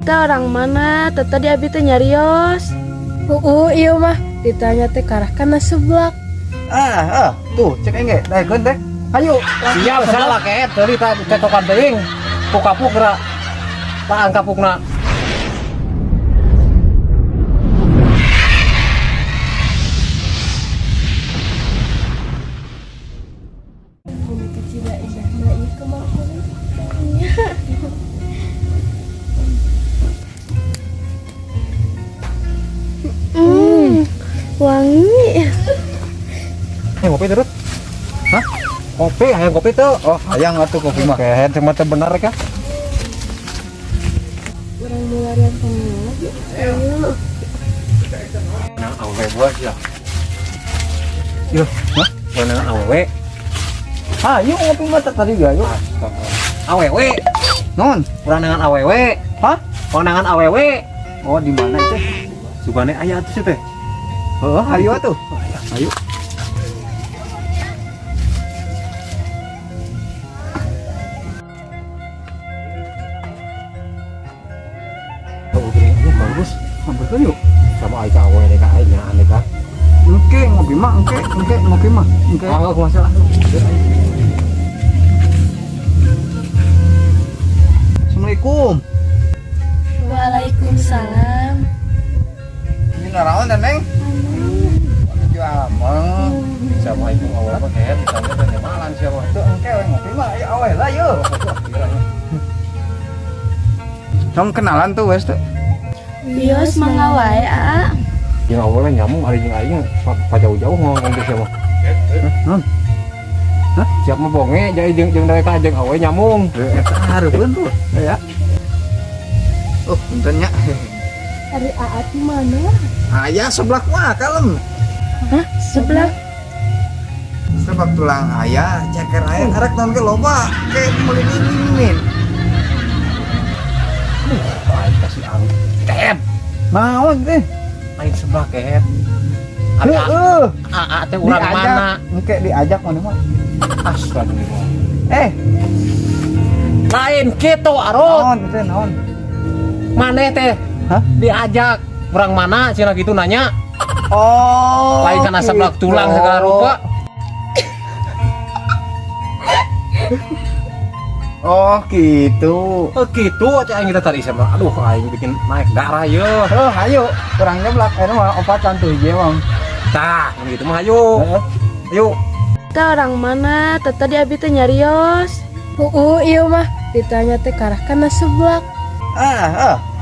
Kita orang mana? Tadi abi teh nyarios. Iya mah. Ditanya teh karah kana seblak. Tuh cek engge, daekeun teh. Hayu. Siap salah keet tadi cetokan teuing. Ku kapuk geura. Paang kapukna. Bumi kecil indah na ieu kemana? Wangi. Ngopi terus. Hah? Kopi, hayang kopi tuh. Oh, hayang atuh kopi mah. Keet cuma teh bener ka. Orang mularian pengen. Ayo. Nang awe buat ya. Yo, hah? Nang awe. Hayu ngopi mah tadi ga yuk. Awewe. Non, Urang dengan awewe. hah? Urang dengan awewe. Oh, di mana itu? Sugane aya atuh teh. Heeh, hayu atuh. Hayu. Oh, gini bagus. Sampeun yuk. Sama aing awe deh ka aing aneh ka. Engke ngopi mah, engke ngopi mah. Engke. Enggak masalah. Assalamualaikum. Waalaikumsalam. Ini naraon dan Neng? Ju ameng. Sama aing awe mah keet ditanya teh malan siapa. Tuh engke we ngopi mah ayo awe lah yuk. Tong kenalan tuh wes tuh. Bios mangawai a. Jeung awe nyamung ari jeung aing pa jauh-jauh ngomong teh siapa. Non. Siap mah bonge jadi jeung mereka jeung awe nyamung. Eta hareupeun tuh. Ya. Oh, puntennya. Hari Aat di mana? Ayah seblak mah kalem. Hah? Sebelah. Sebab tulang ayah, ceker ayah, karek non ke loba, kayak mulai dingin. Aing kasih ang. Keet. Naon teh? Aing sebelah keet. Ari a teh urang mana? Engke diajak mana mah. Astagfirullah. Eh, Lain kitu arut. naon teh naon? Maneh teh Hah? diajak urang mana cenah gitu nanya. Oh. Lain kana sebelah tulang segala rupa. Oh, gitu. Oh gitu aja aing kita tadi sama. Aduh aing bikin naik darah ye. Oh, hayu, kurang nyeblak anu mah opatan tuh hiji mah. Tah, gitu mah ayo. Heeh. Yuk. Kita orang mana? Tadi abi teh nyarios. Iya mah. Ditanya teh karah kana seblak.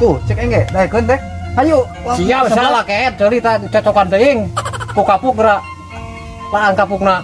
Tuh, cek engge, daekeun teh. Hayu. Siap salah keet deui cocokan teuing. Ku kapuk geura. Paang kapukna.